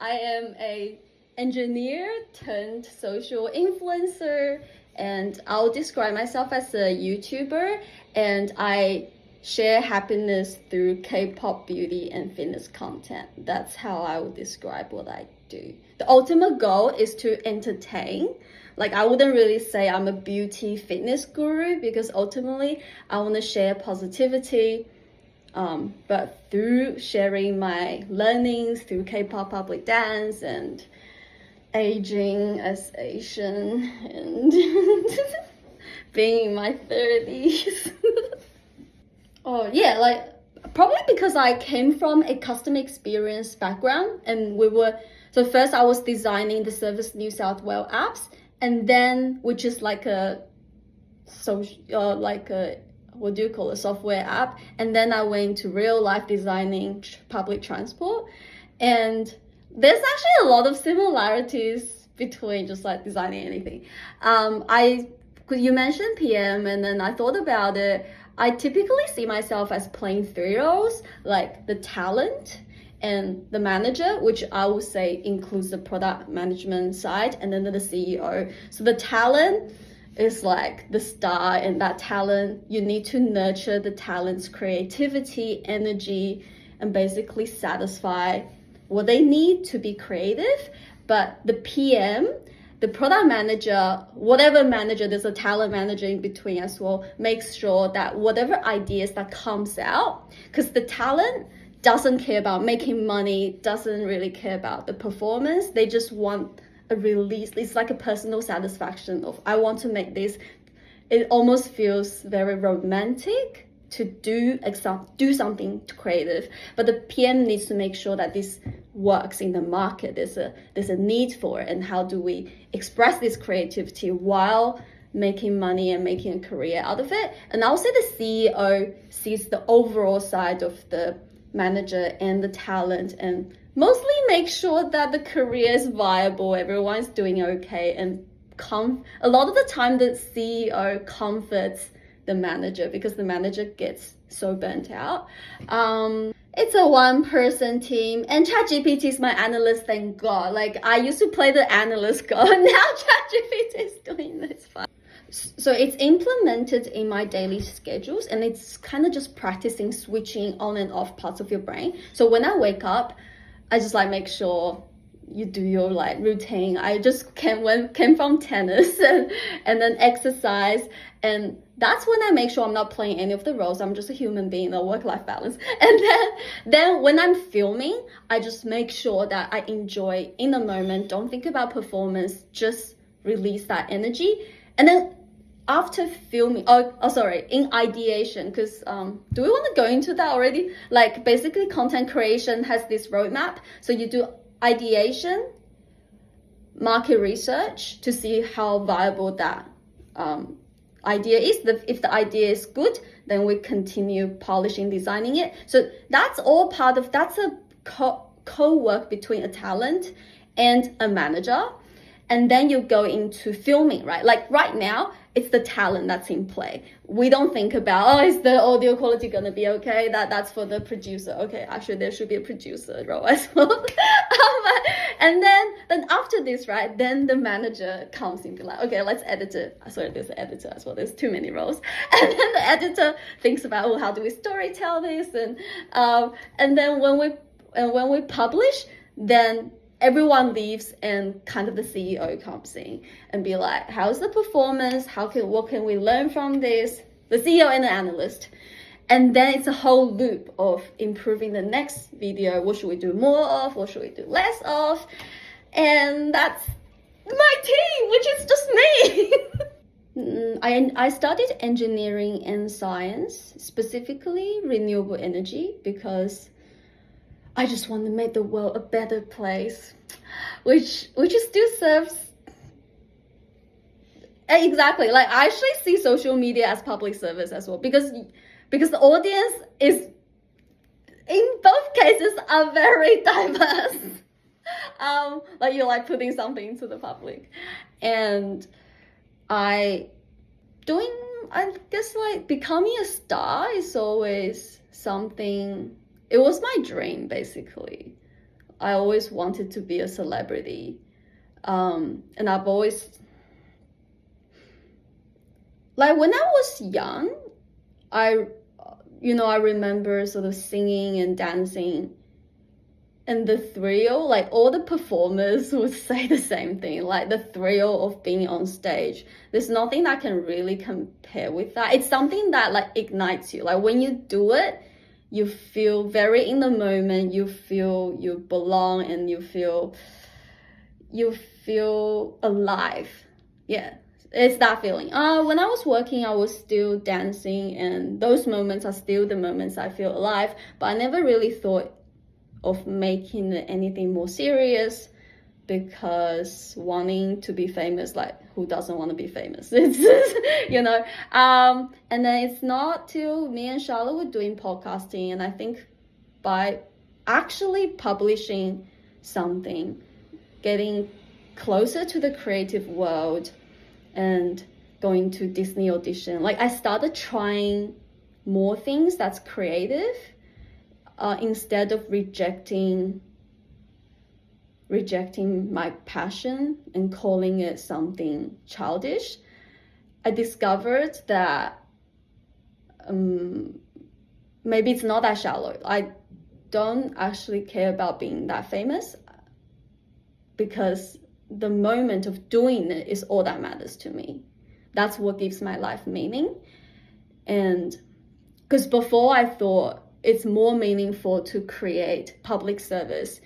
I am a engineer turned social influencer, and I'll describe myself as a YouTuber, and I share happiness through K-pop beauty and fitness content. That's how I would describe what I do. The ultimate goal is to entertain. Like, I wouldn't really say I'm a beauty fitness guru, because ultimately I want to share positivity, but through sharing my learnings through K-pop public dance and aging as Asian and being in my 30s. Oh yeah, like probably because I came from a customer experience background, and so first I was designing the Service New South Wales apps, and then which is like a what do you call a software app, and then I went to real life designing public transport, and there's actually a lot of similarities between just like designing anything. You mentioned PM, and then I thought about it. I typically see myself as playing three roles, like the talent and the manager, which I would say includes the product management side, and then the CEO. So the talent is like the star, and that talent, you need to nurture the talent's creativity, energy, and basically satisfy what they need to be creative. But the PM, the product manager, whatever manager, there's a talent manager in between as well, makes sure that whatever ideas that comes out, because the talent doesn't care about making money, doesn't really care about the performance, they just want a release. It's like a personal satisfaction of, I want to make this. It almost feels very romantic to do something creative, but the PM needs to make sure that this works in the market. There's a need for it, and how do we express this creativity while making money and making a career out of it. And I'll say the CEO sees the overall side of the manager and the talent, and mostly make sure that the career is viable, everyone's doing okay, and a lot of the time the CEO comforts the manager, because the manager gets so burnt out. It's a one-person team, and ChatGPT is my analyst, thank God. Like, I used to play the analyst god, now ChatGPT is doing this fine. So it's implemented in my daily schedules, and it's kind of just practicing switching on and off parts of your brain. So when I wake up, I just like make sure you do your like routine. I just came from tennis and then exercise, and that's when I make sure I'm not playing any of the roles. I'm just a human being, a work-life balance. And then when I'm filming, I just make sure that I enjoy in the moment, don't think about performance, just release that energy. And then after filming, in ideation, because do we want to go into that already? Like, basically content creation has this roadmap. So you do ideation, market research to see how viable that idea is. If the idea is good, then we continue polishing, designing it. So that's all that's a co-work between a talent and a manager. And then you go into filming, right? Like right now, it's the talent that's in play. We don't think about, is the audio quality gonna be okay? That's for the producer. Okay, actually there should be a producer role as well. And then after this, right, then the manager comes in and be like, okay, let's edit it. Sorry, there's an editor as well. There's too many roles. And then the editor thinks about, well, how do we storytell this? And then when we publish, then everyone leaves, and kind of the CEO comes in and be like, how's the performance? What can we learn from this? The CEO and the analyst. And then it's a whole loop of improving the next video. What should we do more of? What should we do less of? And that's my team, which is just me. I studied engineering and science, specifically renewable energy, because I just want to make the world a better place, which still serves. Exactly, like I actually see social media as public service as well, because the audience is, in both cases, are very diverse. Like you're like putting something into the public, and I guess like becoming a star is always something. It was my dream, basically. I always wanted to be a celebrity. And I've always, like when I was young, I remember sort of singing and dancing, and the thrill, like all the performers would say the same thing, like the thrill of being on stage. There's nothing that can really compare with that. It's something that like ignites you. Like when you do it, you feel very in the moment, you feel you belong, and you feel alive. Yeah, it's that feeling. When I was working, I was still dancing, and those moments are still the moments I feel alive, but I never really thought of making it anything more serious, because wanting to be famous, like who doesn't want to be famous? It's and then it's not till me and Charlotte were doing podcasting, and I think by actually publishing something, getting closer to the creative world and going to Disney audition, like I started trying more things that's creative, instead of rejecting my passion and calling it something childish. I discovered that maybe it's not that shallow. I don't actually care about being that famous, because the moment of doing it is all that matters to me. That's what gives my life meaning. And because before I thought it's more meaningful to create public service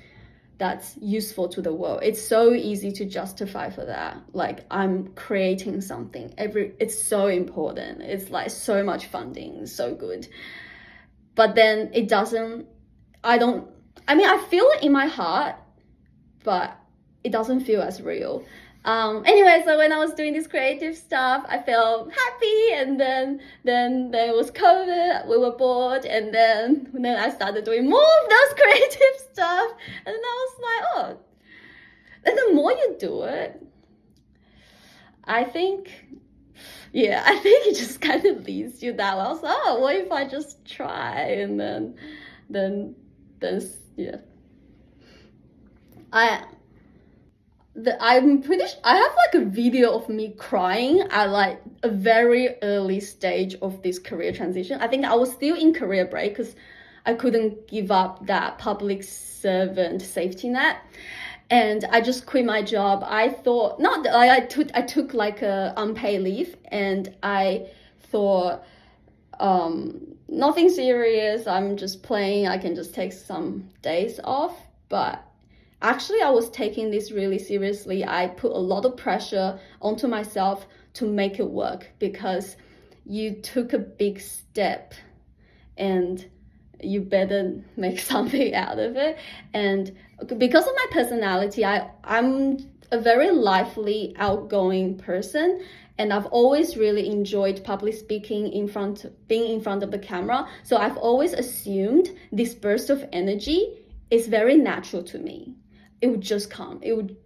that's useful to the world. It's so easy to justify for that. Like, I'm creating something. It's so important. It's like so much funding, so good. But then I feel it in my heart, but it doesn't feel as real. Anyway, so when I was doing this creative stuff, I felt happy, and then there was COVID, we were bored, and then I started doing more of those creative stuff, and then I was like, oh, and the more you do it, I think it just kind of leads you that way. I was like, oh, what if I just try? And then yeah. I'm pretty sure I have like a video of me crying at like a very early stage of this career transition. I think I was still in career break because I couldn't give up that public servant safety net, and I just quit my job. I thought I took like a unpaid leave, and I thought nothing serious. I'm just playing. I can just take some days off, but actually, I was taking this really seriously. I put a lot of pressure onto myself to make it work, because you took a big step and you better make something out of it. And because of my personality, I'm a very lively, outgoing person, and I've always really enjoyed public speaking, being in front of the camera. So I've always assumed this burst of energy is very natural to me. It would just come. It would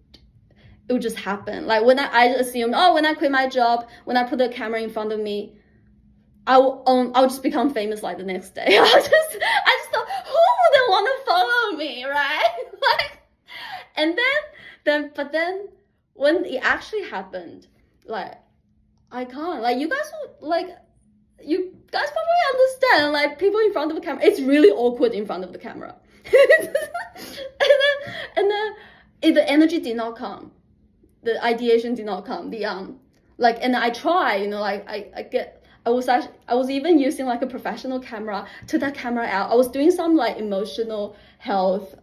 just happen. Like when I assumed, when I quit my job, when I put the camera in front of me, I'll just become famous like the next day. I just thought, who wouldn't want to follow me, right? But then when it actually happened, like I can't. Like you guys probably understand. Like people in front of the camera, it's really awkward in front of the camera. and then the energy did not come, the ideation did not come, and I try, I was even using like a professional camera, took that camera out. I was doing some like emotional health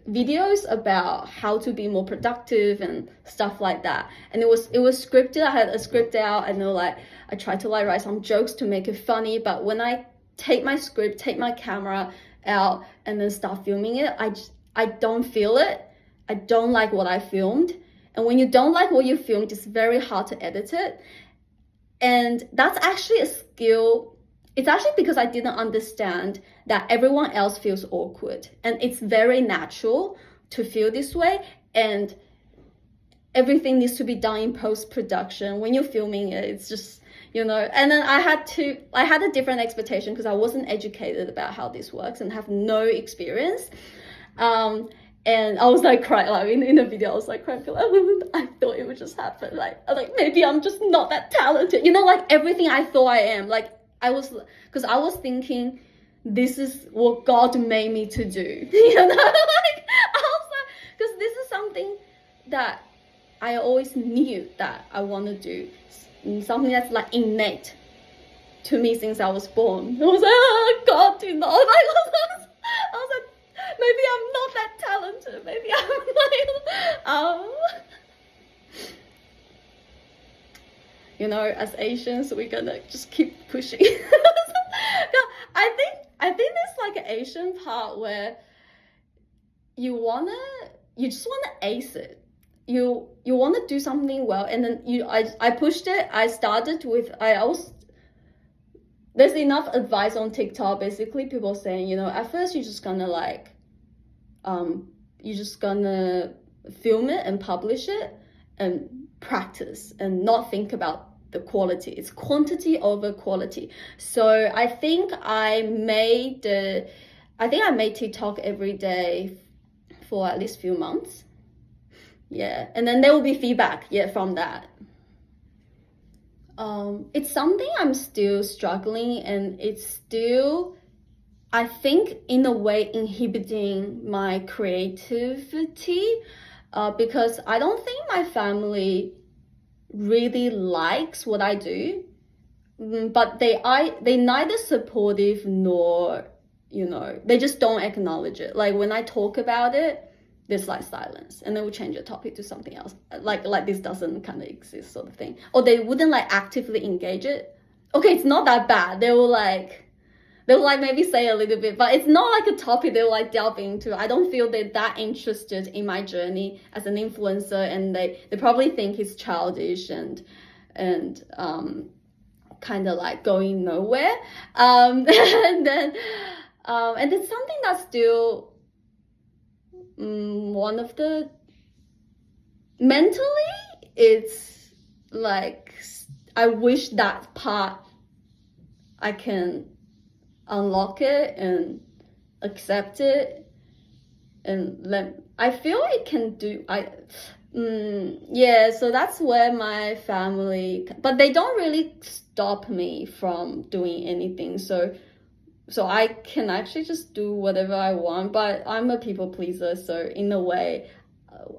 videos about how to be more productive and stuff like that, and it was scripted. I had a script out, and I tried to write some jokes to make it funny, but when I take my script, take my camera out, and then start filming it, I don't feel it. I don't like what I filmed. And when you don't like what you filmed, it's very hard to edit it. And that's actually a skill. It's actually because I didn't understand that everyone else feels awkward. And it's very natural to feel this way. And everything needs to be done in post-production. When you're filming it, it's just, you know. And then I had a different expectation because I wasn't educated about how this works and have no experience. And I was like crying, like in the video, I was like crying, like, I thought it would just happen. Like maybe I'm just not that talented, you know, like everything I thought I am. Like because I was thinking, this is what God made me to do, you know, like I was like, because this is something that I always knew that I want to do, something that's like innate to me since I was born. I was like, oh, God, do not. Like, I was like, maybe I'm not that talented. Maybe I'm like, you know, as Asians, we're gonna just keep pushing. No, I think there's like an Asian part where you just wanna ace it. You want to do something well, and then I pushed it. I started with there's enough advice on TikTok, basically people saying, you know, at first you're just gonna like you're just gonna film it and publish it and practice and not think about the quality. It's quantity over quality. So I think I made TikTok every day for at least a few months. Yeah, and then there will be feedback, from that. It's something I'm still struggling, and it's still, I think, in a way inhibiting my creativity, because I don't think my family really likes what I do, but they neither supportive nor, you know, they just don't acknowledge it. Like when I talk about it, there's like silence, and then we change the topic to something else, like this doesn't kind of exist, sort of thing. Or they wouldn't like actively engage it. Okay, it's not that bad. They will like maybe say a little bit, but it's not like a topic they will like delve into. I don't feel they're that interested in my journey as an influencer, and they probably think it's childish and kind of like going nowhere. And then it's something that's still one of the, mentally, it's like I wish that part I can unlock it and accept it, and I feel it can do. So that's where my family, but they don't really stop me from doing anything, so I can actually just do whatever I want. But I'm a people pleaser, so in a way,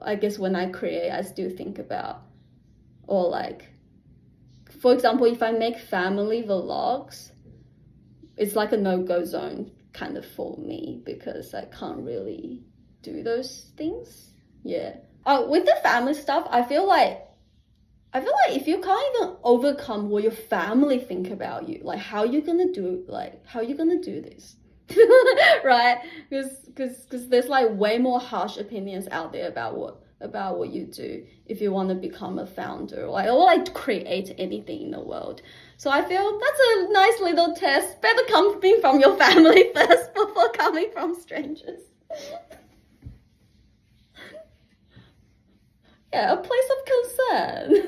I guess when I create, I still think about, or like, for example, if I make family vlogs, it's like a no-go zone kind of for me, because I can't really do those things. Yeah. With the family stuff, I feel like if you can't even overcome what your family think about you, like how you gonna do this? Right? Because there's like way more harsh opinions out there about what you do if you want to become a founder, or like create anything in the world. So I feel that's a nice little test. Better coming from your family first before coming from strangers. Yeah, a place of concern.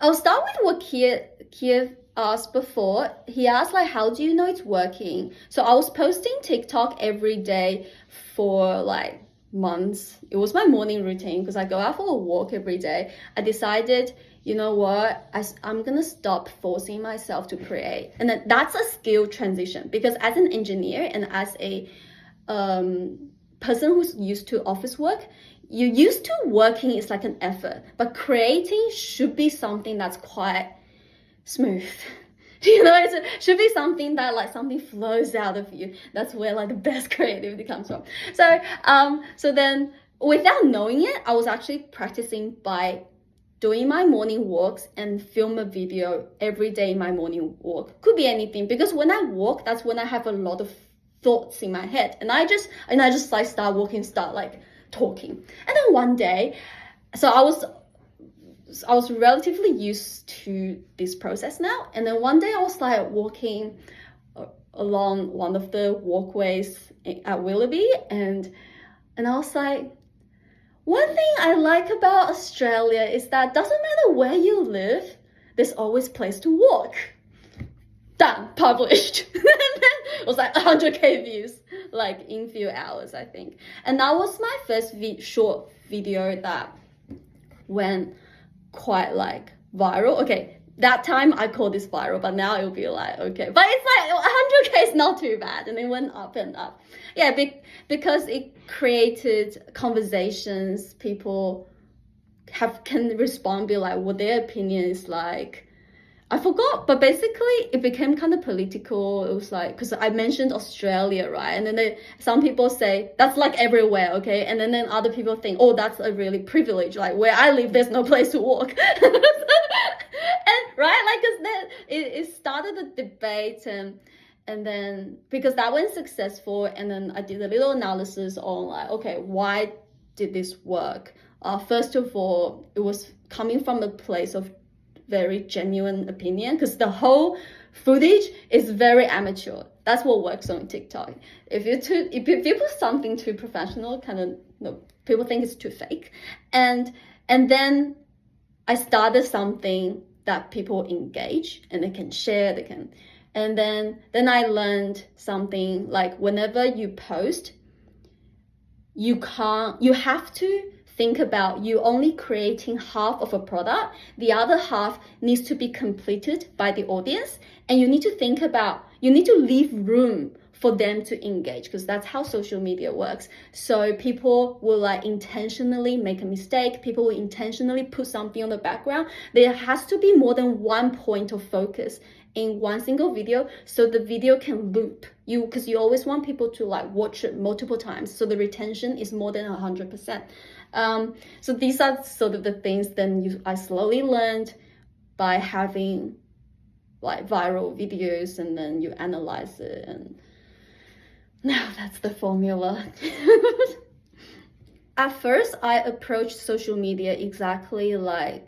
I'll start with what Kiev asked before. He asked like, how do you know it's working? So I was posting TikTok every day for like months. It was my morning routine because I go out for a walk every day. I decided, you know what, I'm gonna stop forcing myself to create. And then that's a skill transition, because as an engineer and as a person who's used to office work, you're used to working is like an effort, but creating should be something that's quite smooth. You know, it should be something that like something flows out of you. That's where like the best creativity comes from. So then without knowing it, I was actually practicing by doing my morning walks and film a video every day in my morning walk. Could be anything, because when I walk, that's when I have a lot of thoughts in my head, and I just like start walking, start like talking. And then one day, so I was relatively used to this process now, and then one day I was like walking along one of the walkways at Willoughby, and I was like, one thing I like about Australia is that doesn't matter where you live, there's always place to walk. Done, published. And then it was like 100k views, like in few hours, I think. And that was my first short video that went quite like viral. Okay, that time I called this viral, but now it'll be like, okay, but it's like 100k is not too bad, and it went up and up. Yeah, because it created conversations. People can respond, be like what their opinion is like. I forgot, but basically it became kind of political. It was like, because I mentioned Australia, right? And then some people say that's like everywhere, okay? And then other people think, oh, that's a really privilege. Like where I live, there's no place to walk. And right, like, cause then it started a debate, and then because that went successful, and then I did a little analysis on like, okay, why did this work? First of all, it was coming from a place of very genuine opinion, because the whole footage is very amateur. That's what works on TikTok. If you put something too professional, kind of, no, people think it's too fake. And then I started something that people engage and they can share, and then I learned something like whenever you post, you have to think about you only creating half of a product. The other half needs to be completed by the audience, and you need to leave room for them to engage, because that's how social media works. So people will like intentionally make a mistake. People will intentionally put something on the background. There has to be more than one point of focus in one single video, so the video can loop you, because you always want people to like watch it multiple times, so the retention is more than 100%. So these are sort of the things I slowly learned by having like viral videos, and then you analyze it, and now that's the formula. At first, I approached social media exactly like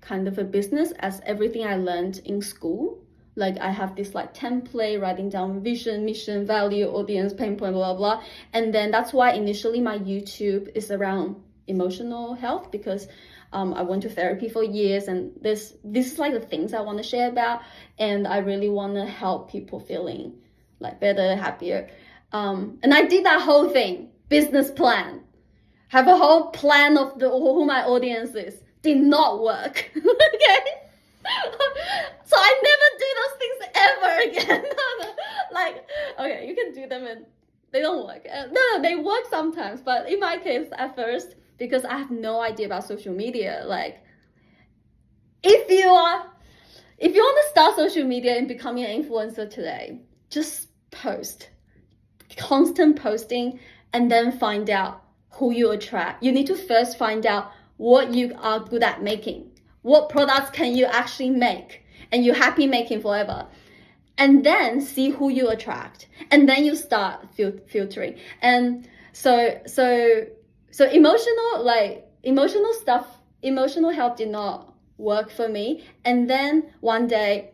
kind of a business, as everything I learned in school. Like I have this like template, writing down vision, mission, value, audience, pain point, blah, blah, blah. And then that's why initially my YouTube is around emotional health, because I went to therapy for years, and this is like the things I want to share about, and I really want to help people feeling like better, happier. And I did that whole thing, business plan, have a whole plan of who my audience is. Did not work. Okay. So I never do those things ever again. Like, okay, you can do them and they don't work. No, they work sometimes, but in my case, at first, because I have no idea about social media, like, if you want to start social media and becoming an influencer today, just post, constant posting, and then find out who you attract. You need to first find out what you are good at making. What products can you actually make and you're happy making forever? And then see who you attract. And then you start filtering. And so emotional stuff, emotional health did not work for me. And then one day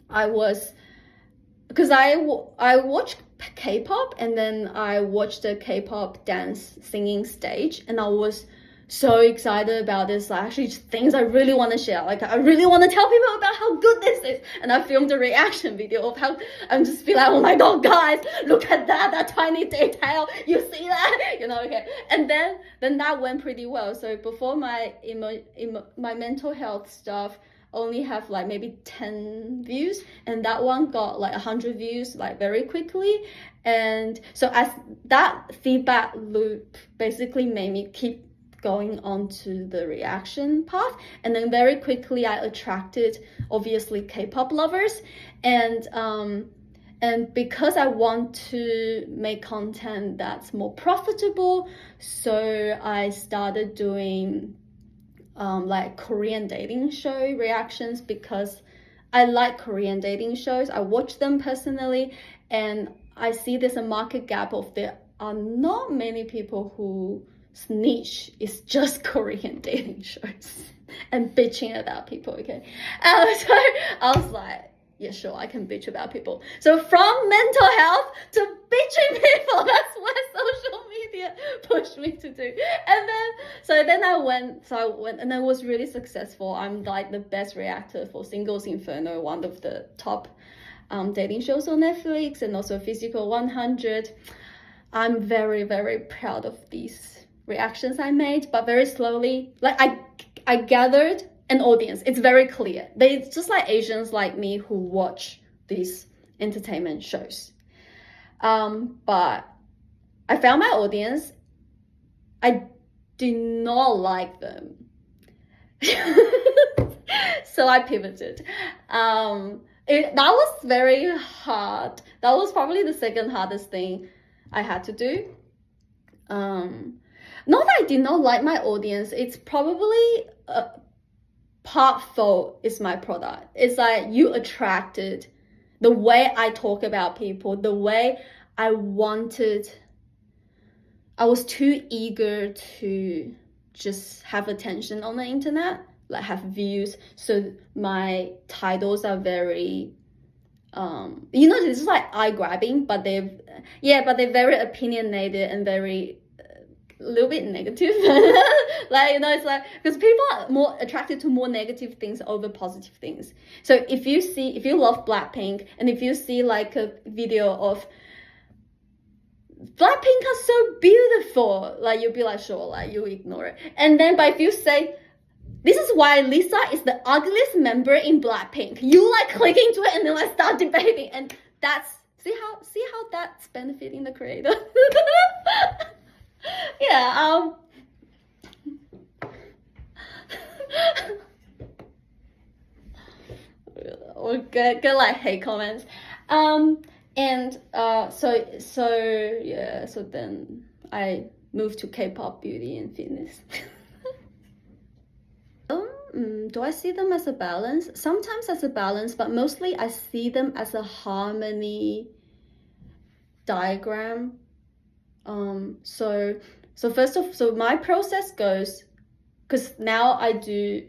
because I watched K-pop, and then I watched the K-pop dance singing stage, and I was so excited about this, like actually things I really want to share. Like I really want to tell people about how good this is. And I filmed a reaction video of how I'm just feel like, oh my god, guys, look at that tiny detail. You see that? Okay. And then that went pretty well. So before my my mental health stuff only have like maybe 10 views, and that one got like 100 views like very quickly. And so as that feedback loop basically made me keep going on to the reaction path, and then very quickly I attracted obviously K-pop lovers, and because I want to make content that's more profitable, so I started doing like Korean dating show reactions, because I like Korean dating shows. I watch them personally, and I see there's a market gap of there are not many people who niche is just Korean dating shows and bitching about people, okay? So I was like, yeah, sure, I can bitch about people. So from mental health to bitching people, that's where social media media pushed me to do. And then I went, and I was really successful. I'm like the best reactor for Singles Inferno, one of the top dating shows on Netflix, and also Physical 100. I'm very, very proud of these reactions I made, but very slowly, like I gathered an audience. It's very clear. They just like Asians like me who watch these entertainment shows. But I found my audience. I do not like them. So I pivoted. That was very hard. That was probably the second hardest thing I had to do. Not that I did not like my audience. It's probably part fault is my product. It's like you attracted the way I talk about people, the way I was too eager to just have attention on the internet, like have views. So my titles are very, this is like eye-grabbing, but they're very opinionated and very a little bit negative. Like, it's like, because people are more attracted to more negative things over positive things. So if you love Blackpink, and if you see like a video of Blackpink are so beautiful, like you'll be like, sure, like you ignore it. And then, but if you say, this is why Lisa is the ugliest member in Blackpink, you like click into it and then like start debating, and that's see how that's benefiting the creator. Yeah. Or get like hate comments. So then I moved to K-pop, beauty, and fitness. Do I see them as a balance? Sometimes as a balance, but mostly I see them as a harmony diagram. So my process goes, because now I do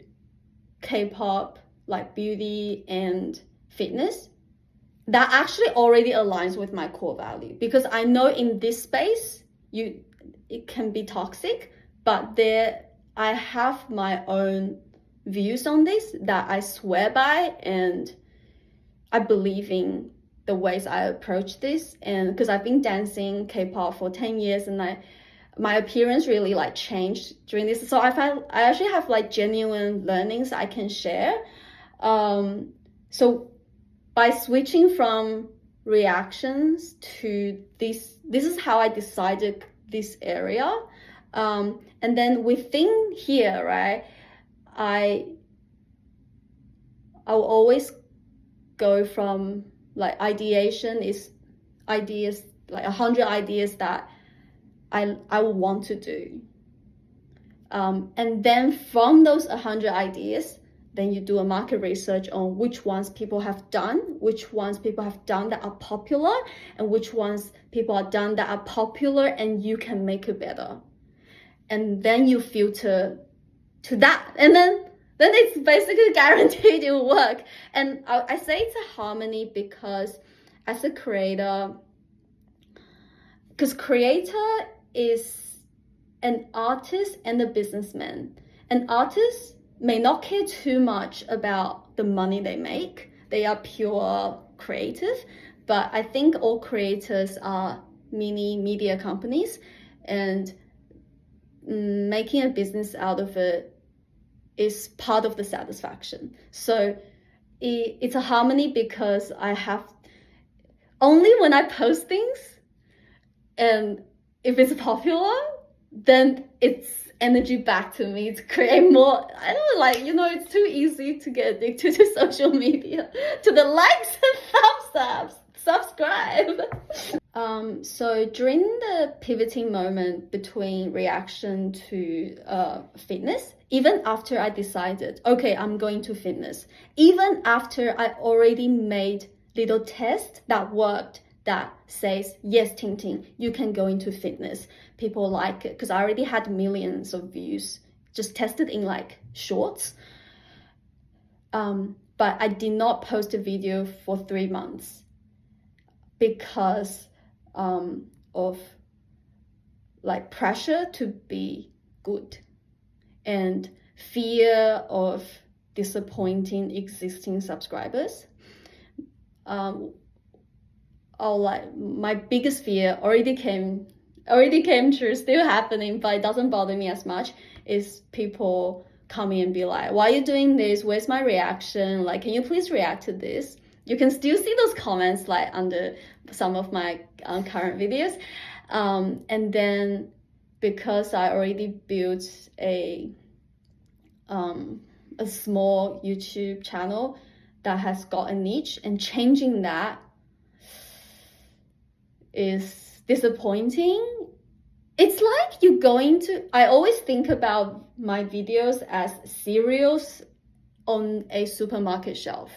K-pop, like beauty and fitness, that actually already aligns with my core value, because I know in this space it can be toxic, but I have my own views on this that I swear by, and I believe in the ways I approach this. And because I've been dancing K-pop for 10 years, and my appearance really like changed during this, so I actually have like genuine learnings I can share. So by switching from reactions to this is how I decided this area. And then within here, right, I will always go from like ideation is ideas, like 100 ideas that I would want to do. And then from those 100 ideas, then you do a market research on which ones people have done that are popular, and which ones people are done that are popular and you can make it better. And then you filter to that, and then it's basically guaranteed it will work. And I say it's a harmony because as a creator, because creator is an artist and a businessman. An artist may not care too much about the money they make. They are pure creative. But I think all creators are mini media companies, and making a business out of it is part of the satisfaction. So it's a harmony because I have only when I post things, and if it's popular, then it's energy back to me to create more. I don't know, like, it's too easy to get addicted to social media, to the likes and thumbs ups, subscribe. So during the pivoting moment between reaction to fitness, even after I decided, okay, I'm going to fitness, even after I already made little tests that worked, that says, yes, Tingting, you can go into fitness. People like it because I already had millions of views, just tested in like shorts. But I did not post a video for 3 months because of like pressure to be good and fear of disappointing existing subscribers. Like my biggest fear already came true, still happening, but it doesn't bother me as much, is people coming and be like, why are you doing this? Where's my reaction? Like, can you please react to this? You can still see those comments like under some of my current videos. And then because I already built a small YouTube channel that has got a niche, and changing that is disappointing. It's like you're going to, I always think about my videos as cereals on a supermarket shelf.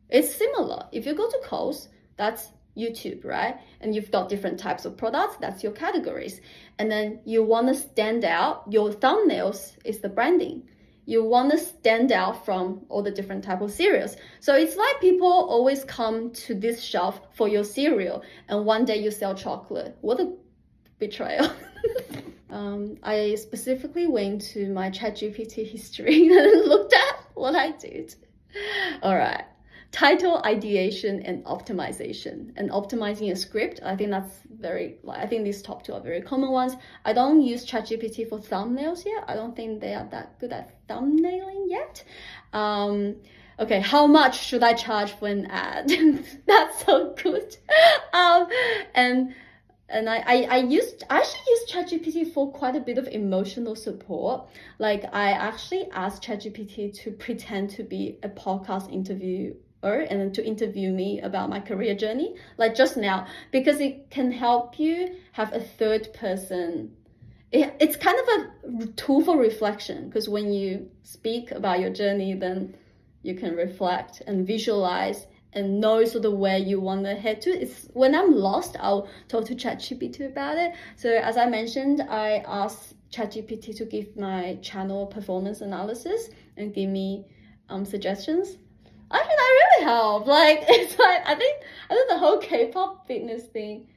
It's similar. If you go to Coles, that's YouTube, right? And you've got different types of products, that's your categories. And then you want to stand out, your thumbnails is the branding. You want to stand out from all the different type of cereals. So it's like people always come to this shelf for your cereal, and one day you sell chocolate. What a betrayal. I specifically went to my ChatGPT history and looked at what I did. All right. Title ideation and optimization, and optimizing a script. I think that's I think these top two are very common ones. I don't use ChatGPT for thumbnails yet. I don't think they are that good at thumbnailing yet. Okay, how much should I charge for an ad? That's so good. And I actually use ChatGPT for quite a bit of emotional support. Like, I actually asked ChatGPT to pretend to be a podcast interviewer and then to interview me about my career journey, like just now, because it can help you have a third person. It's kind of a tool for reflection, because when you speak about your journey, then you can reflect and visualize and know sort of where you want to head to. It's when I'm lost, I'll talk to ChatGPT about it. So as I mentioned, I asked ChatGPT to give my channel performance analysis and give me suggestions. I think that really helped. Like, it's like, I think the whole K-pop fitness thing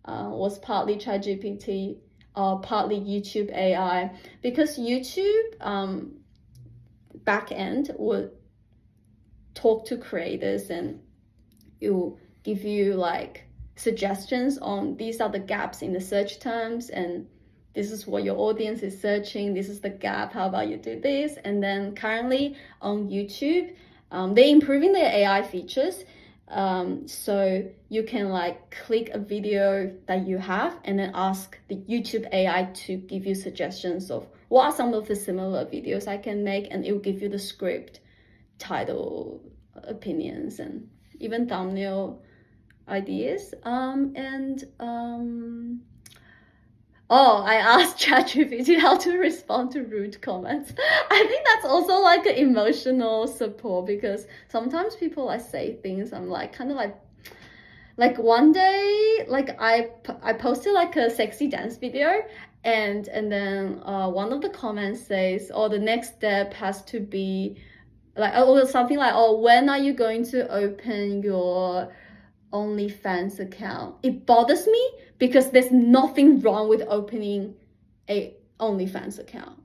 was partly ChatGPT, partly YouTube AI, because YouTube back end would talk to creators and it will give you like suggestions on these are the gaps in the search terms, and this is what your audience is searching, this is the gap, how about you do this? And then currently on YouTube, they're improving their AI features, so you can like click a video that you have and then ask the YouTube AI to give you suggestions of what are some of the similar videos I can make, and it will give you the script, title, opinions, and even thumbnail ideas. I asked ChatGPT how to respond to rude comments. I think that's also like an emotional support, because sometimes people like say things, I'm like kind of like one day, like I posted like a sexy dance video, and then one of the comments says, oh, the next step has to be like, or something like, oh, when are you going to open your OnlyFans account? It bothers me because there's nothing wrong with opening a OnlyFans account.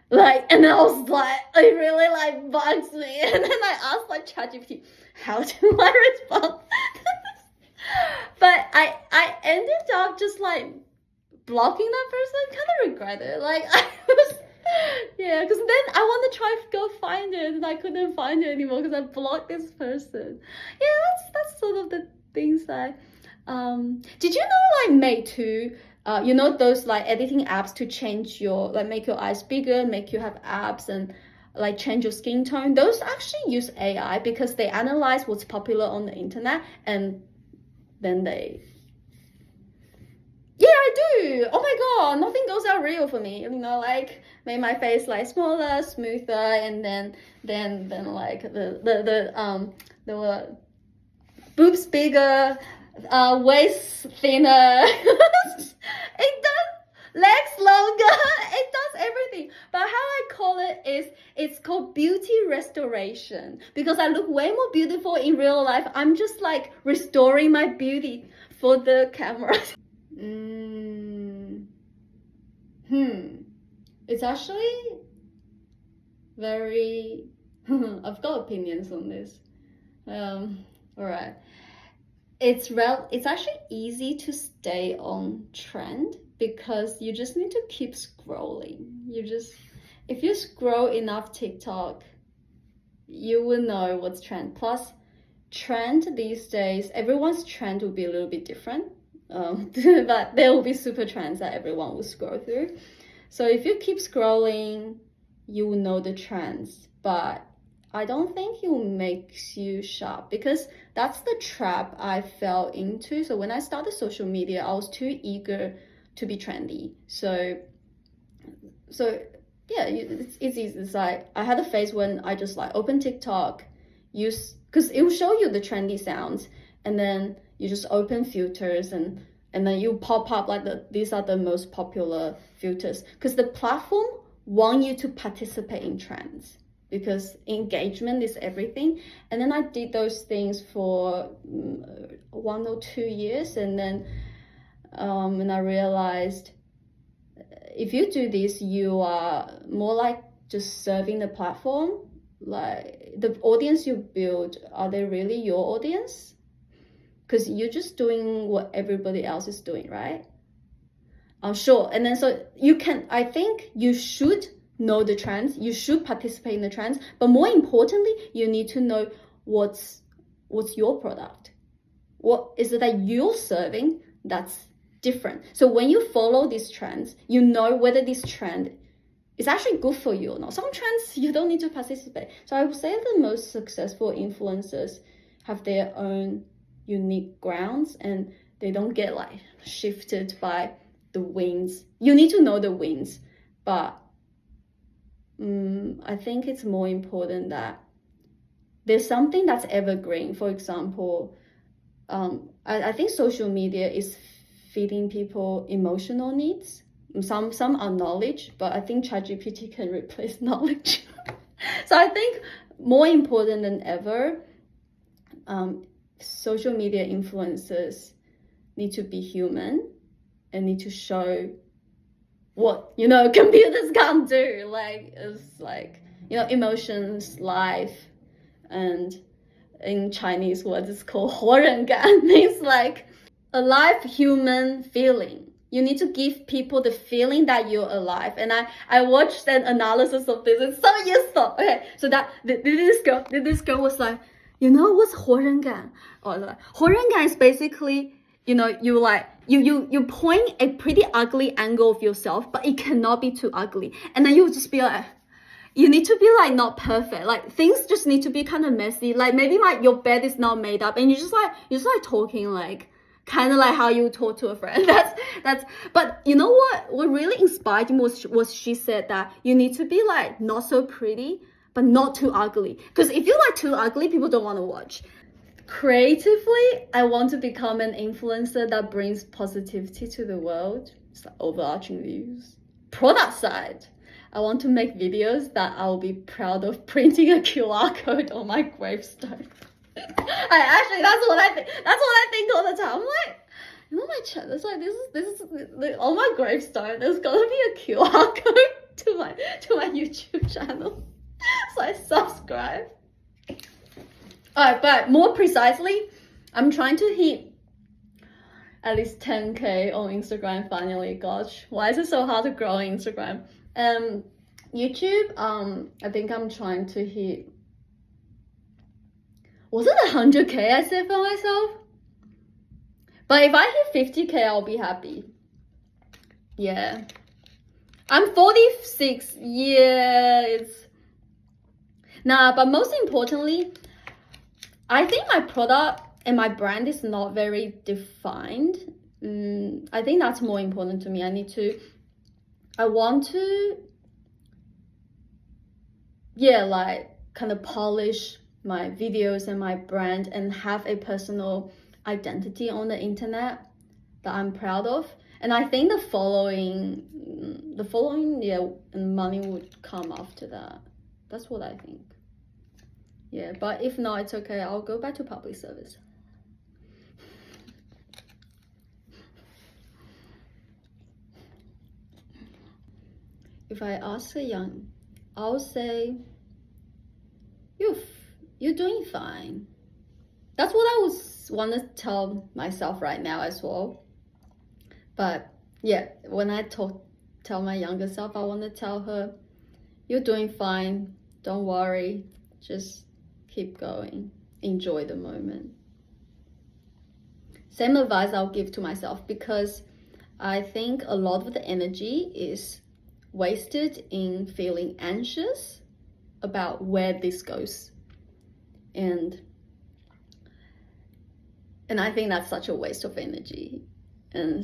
Like, and I was like, it really like bugs me. And then I asked like ChatGPT, how do I respond? But I ended up just like blocking that person. I kind of regret it. Like, I was, yeah, because then I want to try to go find it, and I couldn't find it anymore because I blocked this person. Yeah, that's sort of the things that. Did you know like Meitu? You know those like editing apps to change your, like make your eyes bigger, make you have abs, and like change your skin tone. Those actually use AI because they analyze what's popular on the internet, and then they. Yeah, I do. Oh my god, nothing goes out real for me. You know, like make my face like smaller, smoother, and then like the boobs bigger, waist thinner. It does legs longer. It does everything. But how I call it is, it's called beauty restoration, because I look way more beautiful in real life. I'm just like restoring my beauty for the camera. It's actually very I've got opinions on this. All right. It's actually easy to stay on trend because you just need to keep scrolling. If you scroll enough TikTok, you will know what's trend. Plus, trend these days, everyone's trend will be a little bit different. But there will be super trends that everyone will scroll through. So if you keep scrolling, you will know the trends. But I don't think it makes you sharp because that's the trap I fell into. So when I started social media, I was too eager to be trendy. So yeah, it's easy. It's like I had a phase when I just like open TikTok, because it will show you the trendy sounds, and then you just open filters and then you pop up like these are the most popular filters because the platform want you to participate in trends because engagement is everything. And then I did those things for 1 or 2 years, and then and I realized if you do this, you are more like just serving the platform. Like the audience you build, are they really your audience? Because you're just doing what everybody else is doing, right? I'm sure. And then so I think you should know the trends, you should participate in the trends, but more importantly, you need to know what's your product. What is it that you're serving that's different? So when you follow these trends, you know whether this trend is actually good for you or not. Some trends you don't need to participate. So I would say the most successful influencers have their own unique grounds and they don't get like shifted by the winds. You need to know the winds, but I think it's more important that there's something that's evergreen. For example, I think social media is feeding people emotional needs. Some are knowledge, but I think ChatGPT can replace knowledge. So I think more important than ever, social media influencers need to be human and need to show what computers can't do. Like it's like emotions, life, and in Chinese words it's called 活人感. Means like a live human feeling. You need to give people the feeling that you're alive. And I watched an analysis of this. It's so useful. Okay, so that this girl was like, what's 活人感? Or like, 活人感 is basically, you point a pretty ugly angle of yourself, but it cannot be too ugly. And then you just be like, you need to be like not perfect. Like things just need to be kind of messy. Like maybe like your bed is not made up and you're just like talking like kind of like how you talk to a friend. That's but you know what really inspired me was she said that you need to be like not so pretty but not too ugly, because if you're like too ugly, people don't want to watch. Creatively, I want to become an influencer that brings positivity to the world. It's like overarching views. Product side, I want to make videos that I'll be proud of printing a QR code on my gravestone. That's what I think. That's what I think all the time. I'm like, my chat. It's like this is on my gravestone. There's gonna be a QR code to my YouTube channel, so I subscribe. Alright, but more precisely, I'm trying to hit at least 10k on Instagram finally. Gosh, why is it so hard to grow on Instagram? YouTube, I think I'm trying to hit. Was it 100k I said for myself? But if I hit 50k, I'll be happy. Yeah. I'm 46. Yeah, but most importantly, I think my product and my brand is not very defined. I think that's more important to me. I want to, like kind of polish my videos and my brand and have a personal identity on the internet that I'm proud of. And I think the following, and money would come after that. That's what I think. Yeah, but if not, it's okay. I'll go back to public service. if I ask a young, I'll say, you're doing fine. That's what I want to tell myself right now as well. But yeah, when I tell my younger self, I want to tell her, you're doing fine. Don't worry. Just keep going. Enjoy the moment. Same advice I'll give to myself, because I think a lot of the energy is wasted in feeling anxious about where this goes. And I think that's such a waste of energy. And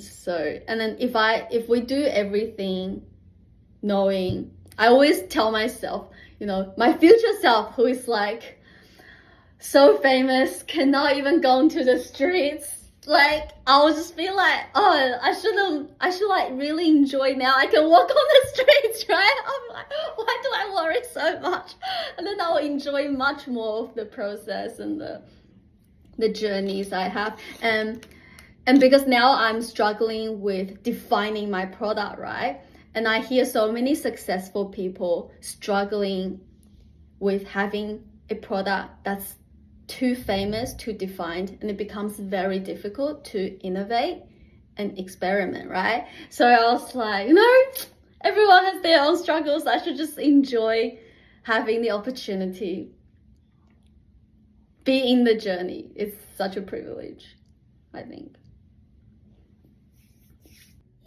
then if we do everything knowing, I always tell myself, my future self who is like so famous cannot even go into the streets, like I will just be like, oh, I should like really enjoy now. I can walk on the streets, right? I'm like, why do I worry so much? And then I will enjoy much more of the process and the journeys I have. And because now I'm struggling with defining my product, right? And I hear so many successful people struggling with having a product that's too famous, too defined, and it becomes very difficult to innovate and experiment, right? So I was like, everyone has their own struggles. I should just enjoy having the opportunity, be in the journey. It's such a privilege, I think.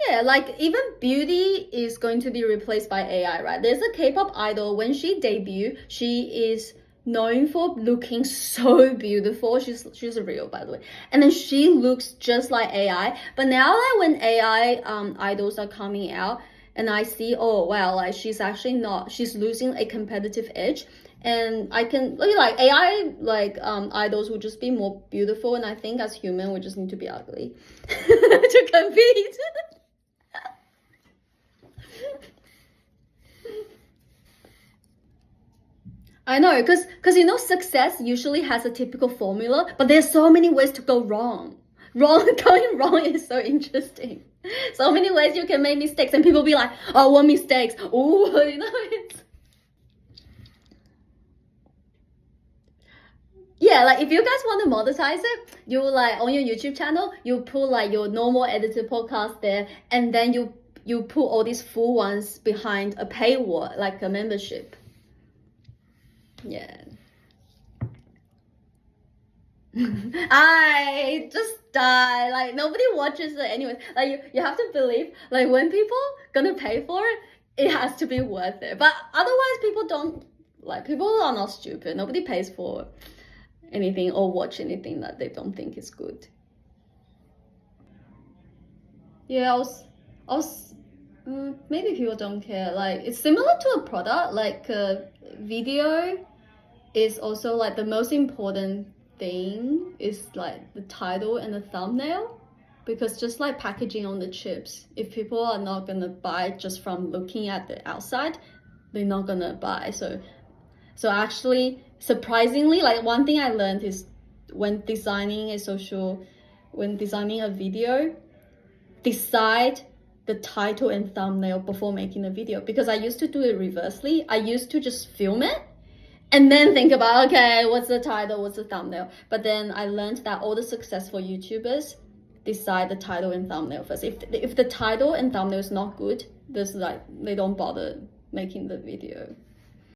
Yeah, like even beauty is going to be replaced by AI, right? There's a K-pop idol, when she debuted, she is known for looking so beautiful. She's a real, by the way. And then she looks just like AI. But now that when AI idols are coming out, and I see, oh wow, like she's actually not, she's losing a competitive edge. And I can like AI idols will just be more beautiful, and I think as human we just need to be ugly to compete. I know, because success usually has a typical formula, but there's so many ways to go wrong. Going wrong is so interesting. So many ways you can make mistakes, and people be like, oh, what mistakes? Ooh, it's... Yeah, like if you guys want to monetize it, you like on your YouTube channel, you put like your normal edited podcast there, and then you put all these full ones behind a paywall, like a membership. Yeah. I just die. Like nobody watches it anyways. Like you have to believe, like when people gonna pay for it, it has to be worth it. But otherwise people don't, like people are not stupid. Nobody pays for anything or watch anything that they don't think is good. Yeah, I was maybe people don't care. Like it's similar to a product, like video is also like the most important thing is like the title and the thumbnail, because just like packaging on the chips, if people are not gonna buy just from looking at the outside, they're not gonna buy. So actually surprisingly, like one thing I learned is when designing a video, decide the title and thumbnail before making the video, because I used to do it reversely. I used to just film it and then think about, okay, what's the title, what's the thumbnail? But then I learned that all the successful YouTubers decide the title and thumbnail first. If the title and thumbnail is not good, there's like they don't bother making the video.